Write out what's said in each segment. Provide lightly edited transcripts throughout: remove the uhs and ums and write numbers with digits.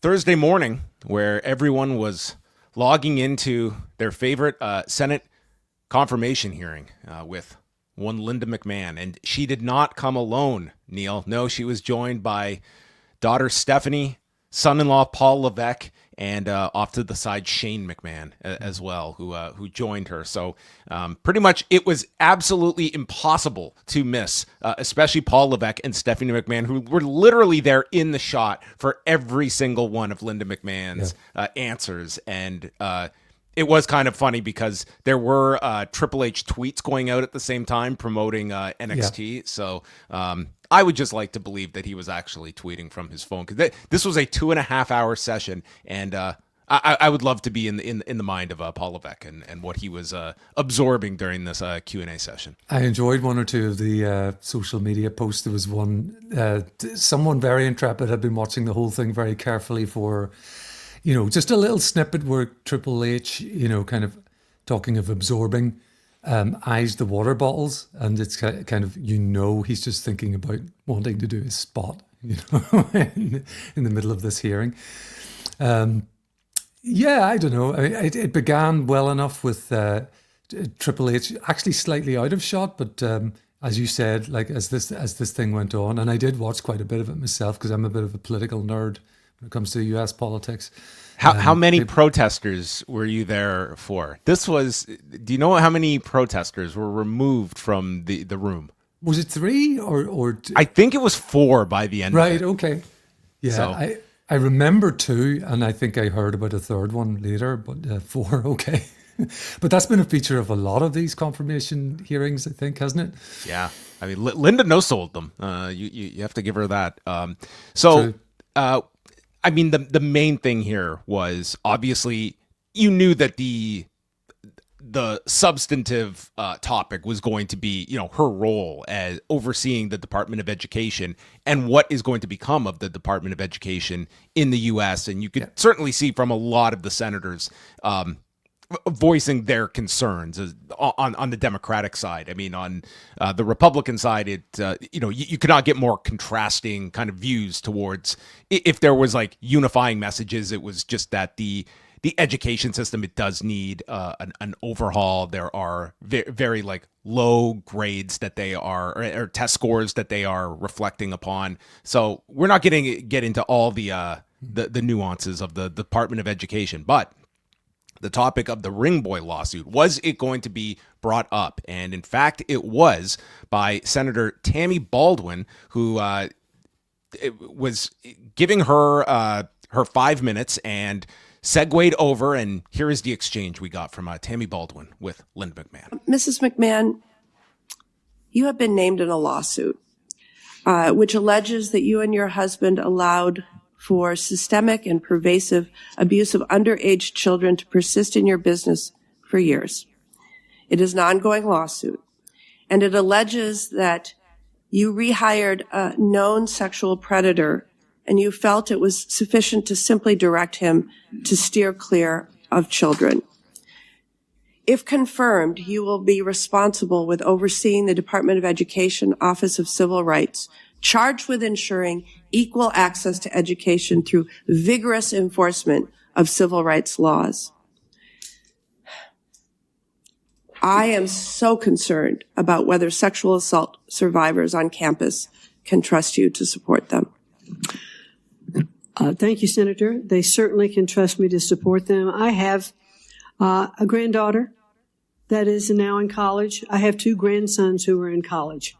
Thursday morning where everyone was logging into their favorite Senate confirmation hearing with one Linda McMahon. And she did not come alone, Neil. No, she was joined by daughter Stephanie, son-in-law Paul Levesque, and off to the side Shane McMahon as well, who joined her. So pretty much it was absolutely impossible to miss, especially Paul Levesque and Stephanie McMahon, who were literally there in the shot for every single one of Linda McMahon's answers. And it was kind of funny because there were Triple H tweets going out at the same time promoting NXT. Yeah. So I would just like to believe that he was actually tweeting from his phone, because this was a 2.5-hour session, and I would love to be in the mind of Paul Levesque and what he was absorbing during this Q&A session. I enjoyed one or two of the social media posts. There was one, someone very intrepid had been watching the whole thing very carefully for, just a little snippet where Triple H, kind of talking of absorbing, eyes the water bottles, and it's kind of, he's just thinking about wanting to do his spot, in the middle of this hearing. I don't know. It began well enough with Triple H actually slightly out of shot, but as you said, like as this thing went on, and I did watch quite a bit of it myself because I'm a bit of a political nerd when it comes to U.S. politics. How many protesters were you there for? Do you know how many protesters were removed from the room? Was it 3 or I think it was 4 by the end. Right. Of it. Okay. Yeah. So, I remember 2, and I think I heard about a third one later, but 4. Okay. But that's been a feature of a lot of these confirmation hearings, I think, hasn't it? Yeah. I mean, Linda no-sold them. You have to give her that. True. I mean, the main thing here was obviously you knew that the substantive topic was going to be, her role as overseeing the Department of Education and what is going to become of the Department of Education in the U.S. And you could certainly see from a lot of the senators voicing their concerns on the Democratic side. I mean, on the Republican side, you could not get more contrasting kind of views towards, if there was like unifying messages, it was just that the education system, it does need an overhaul. There are very like low grades that they are, or test scores that they are reflecting upon. So we're not get into all the nuances of the Department of Education, but the topic of the Ring Boy lawsuit, was it going to be brought up? And in fact, it was by Senator Tammy Baldwin, who was giving her 5 minutes and segued over. And here is the exchange we got from Tammy Baldwin with Linda McMahon. Mrs. McMahon, you have been named in a lawsuit which alleges that you and your husband allowed for systemic and pervasive abuse of underage children to persist in your business for years. It is an ongoing lawsuit, and it alleges that you rehired a known sexual predator and you felt it was sufficient to simply direct him to steer clear of children. If confirmed, you will be responsible with overseeing the Department of Education Office of Civil Rights, charged with ensuring equal access to education through vigorous enforcement of civil rights laws. I am so concerned about whether sexual assault survivors on campus can trust you to support them. Thank you, Senator. They certainly can trust me to support them. I have a granddaughter that is now in college. I have 2 grandsons who are in college.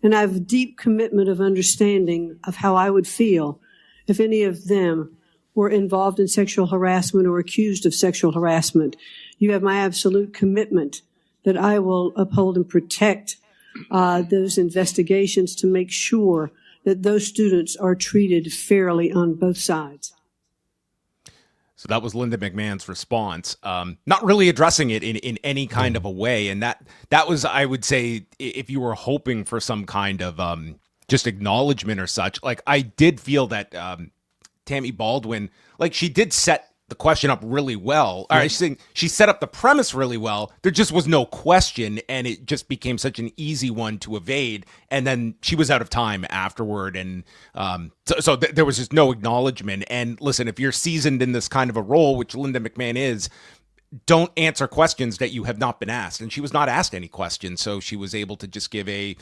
And I have a deep commitment of understanding of how I would feel if any of them were involved in sexual harassment or accused of sexual harassment. You have my absolute commitment that I will uphold and protect those investigations to make sure that those students are treated fairly on both sides. So that was Linda McMahon's response, not really addressing it in any kind of a way. And that was, I would say, if you were hoping for some kind of just acknowledgement or such, like I did feel that Tammy Baldwin, like she did set the question up really well. Or I think she set up the premise really well. There just was no question, and it just became such an easy one to evade. And then she was out of time afterward, and so there was just no acknowledgement. And listen, if you're seasoned in this kind of a role, which Linda McMahon is, don't answer questions that you have not been asked. And she was not asked any questions, so she was able to just give a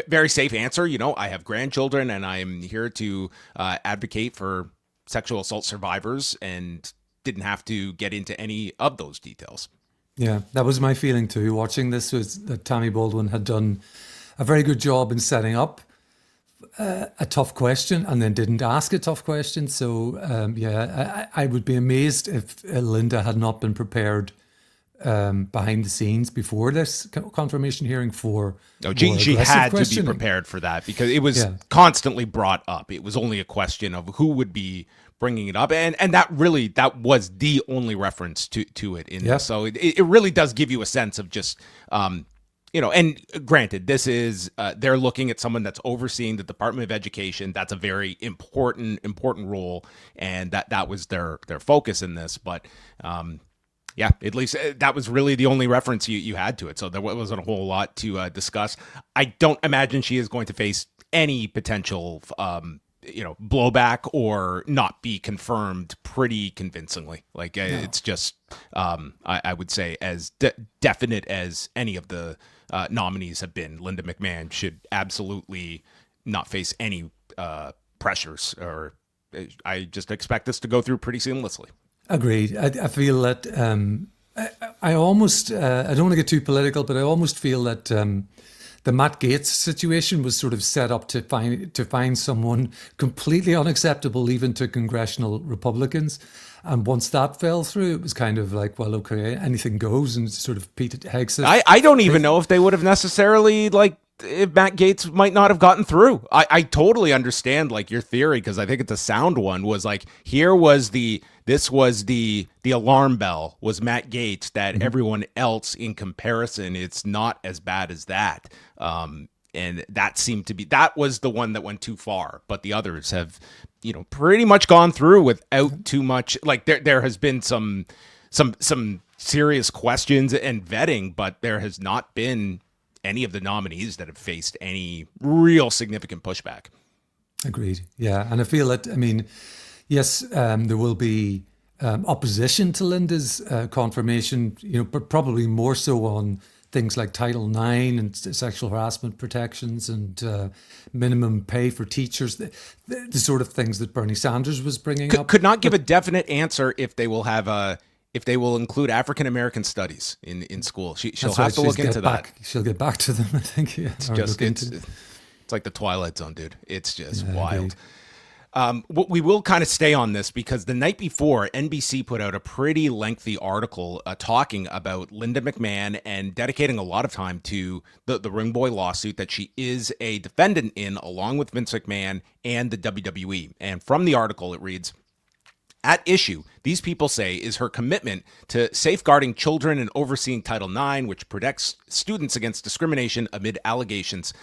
very safe answer. I have grandchildren, and I am here to advocate for sexual assault survivors, and didn't have to get into any of those details. Yeah, that was my feeling too. Watching this was that Tammy Baldwin had done a very good job in setting up a tough question and then didn't ask a tough question. So I would be amazed if Linda had not been prepared behind the scenes before this confirmation hearing for she had to be prepared for that, because it was constantly brought up. It was only a question of who would be bringing it up, and that was the only reference to it in this. So it really does give you a sense of just and granted, this is they're looking at someone that's overseeing the Department of Education. That's a very important role, and that was their focus in this. But yeah, at least that was really the only reference you had to it. So there wasn't a whole lot to discuss. I don't imagine she is going to face any potential, blowback or not be confirmed pretty convincingly. Like it's just, I would say, as definite as any of the nominees have been. Linda McMahon should absolutely not face any pressures, or I just expect this to go through pretty seamlessly. Agreed. I feel that I almost, I don't want to get too political, but I almost feel that the Matt Gaetz situation was sort of set up to find someone completely unacceptable even to congressional Republicans. And once that fell through, it was kind of like, well, okay, anything goes, and sort of Pete Hegseth. I don't even know if they would have necessarily, if Matt Gaetz might not have gotten through. I totally understand your theory, because I think it's a sound one. Was this was the alarm bell was Matt Gaetz, that everyone else in comparison, it's not as bad as that. And that was the one that went too far, but the others have, pretty much gone through without too much. There has been some serious questions and vetting, but there has not been any of the nominees that have faced any real significant pushback. Agreed. Yeah. And I feel that, yes, there will be opposition to Linda's confirmation, but probably more so on things like Title IX and sexual harassment protections and minimum pay for teachers, the sort of things that Bernie Sanders was bringing up. Could not give a definite answer if they will include African American studies in school. She'll have to look into that. She'll get back to them, I think. Yeah. It's like the Twilight Zone, dude. It's just wild. We will kind of stay on this, because the night before, NBC put out a pretty lengthy article talking about Linda McMahon and dedicating a lot of time to the Ring Boy lawsuit that she is a defendant in, along with Vince McMahon and the WWE. And from the article, it reads, "At issue, these people say, is her commitment to safeguarding children and overseeing Title IX, which protects students against discrimination amid allegations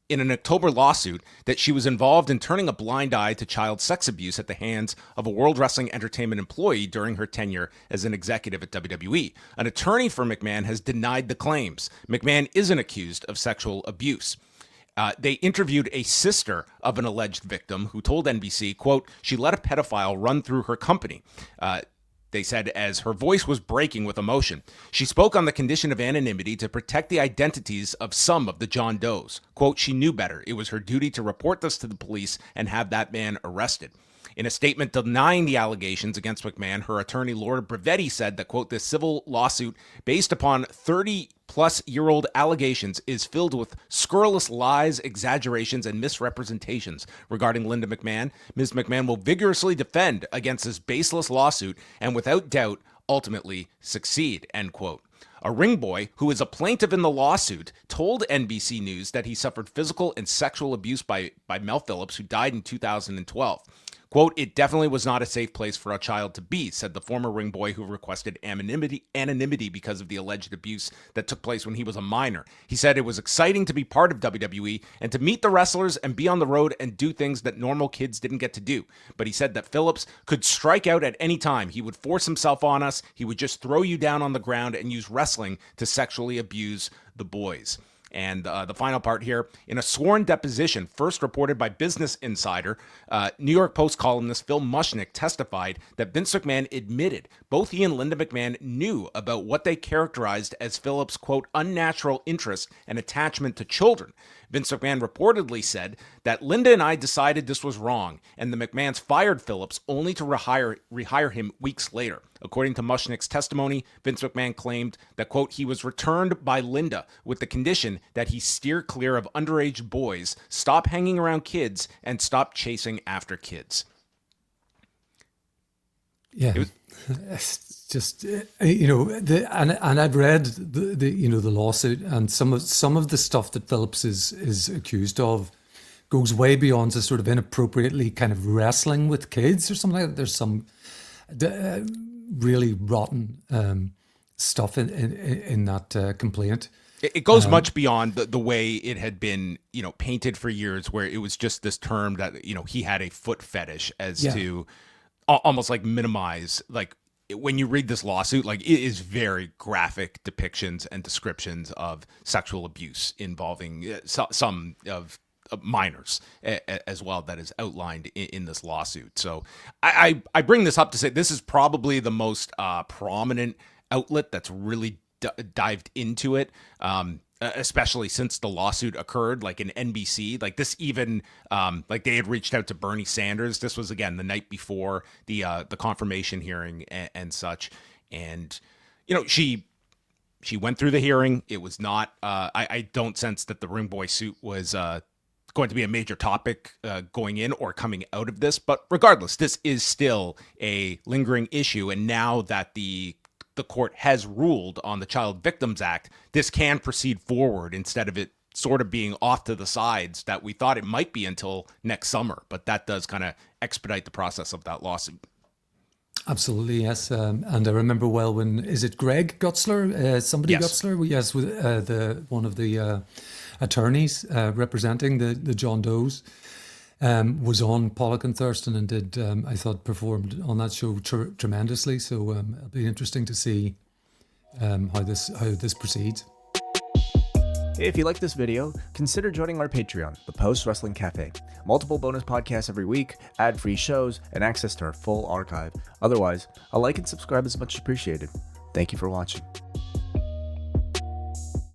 in an October lawsuit that she was involved in turning a blind eye to child sex abuse at the hands of a World Wrestling Entertainment employee during her tenure as an executive at WWE. An attorney for McMahon has denied the claims. McMahon isn't accused of sexual abuse." They interviewed a sister of an alleged victim who told NBC, quote, "She let a pedophile run through her company." They said, as her voice was breaking with emotion. "She spoke on the condition of anonymity to protect the identities of some of the John Does. Quote, she knew better. It was her duty to report this to the police and have that man arrested." In a statement denying the allegations against McMahon, her attorney, Laura Brevetti, said that, quote, "this civil lawsuit, based upon 30-plus-year-old allegations, is filled with scurrilous lies, exaggerations, and misrepresentations regarding Linda McMahon. Ms. McMahon will vigorously defend against this baseless lawsuit and without doubt ultimately succeed," end quote. A ring boy, who is a plaintiff in the lawsuit, told NBC News that he suffered physical and sexual abuse by Mel Phillips, who died in 2012. Quote, "It definitely was not a safe place for a child to be," said the former ring boy who requested anonymity because of the alleged abuse that took place when he was a minor. He said it was exciting to be part of WWE and to meet the wrestlers and be on the road and do things that normal kids didn't get to do. But he said that Phillips could strike out at any time. He would force himself on us. He would just throw you down on the ground and use wrestling to sexually abuse the boys. And the final part here, in a sworn deposition first reported by Business Insider, New York Post columnist Phil Mushnick testified that Vince McMahon admitted both he and Linda McMahon knew about what they characterized as Phillips' quote, unnatural interest and attachment to children. Vince McMahon reportedly said that Linda and I decided this was wrong, and the McMahons fired Phillips only to rehire him weeks later. According to Mushnick's testimony, Vince McMahon claimed that, quote, he was returned by Linda with the condition that he steer clear of underage boys, stop hanging around kids, and stop chasing after kids. Yeah. It's just, and I've read the lawsuit, and some of the stuff that Phillips is accused of goes way beyond just sort of inappropriately kind of wrestling with kids or something like that. There's some really rotten stuff in that complaint. It goes much beyond the way it had been, painted for years, where it was just this term that, he had a foot fetish to almost like minimize, like when you read this lawsuit, like it is very graphic depictions and descriptions of sexual abuse involving some of minors as well that is outlined in this lawsuit. So I bring this up to say this is probably the most prominent outlet that's really dived into it, especially since the lawsuit occurred, like in NBC. Like this even, like they had reached out to Bernie Sanders. This was, again, the night before the confirmation hearing and such. And, she went through the hearing. It was not, I don't sense that the ring boy suit was going to be a major topic going in or coming out of this. But regardless, this is still a lingering issue. And now that the court has ruled on the Child Victims Act, this can proceed forward instead of it sort of being off to the sides that we thought it might be until next summer. But that does kind of expedite the process of that lawsuit. Absolutely, yes. And I remember well when, is it Greg Gutzler? Yes. Gutzler? Yes, with one of the attorneys representing the John Does. Was on Pollock and Thurston and did, I thought, performed on that show tremendously. So it'll be interesting to see how this proceeds. If you like this video, consider joining our Patreon, the Post Wrestling Cafe. Multiple bonus podcasts every week, ad-free shows, and access to our full archive. Otherwise, a like and subscribe is much appreciated. Thank you for watching.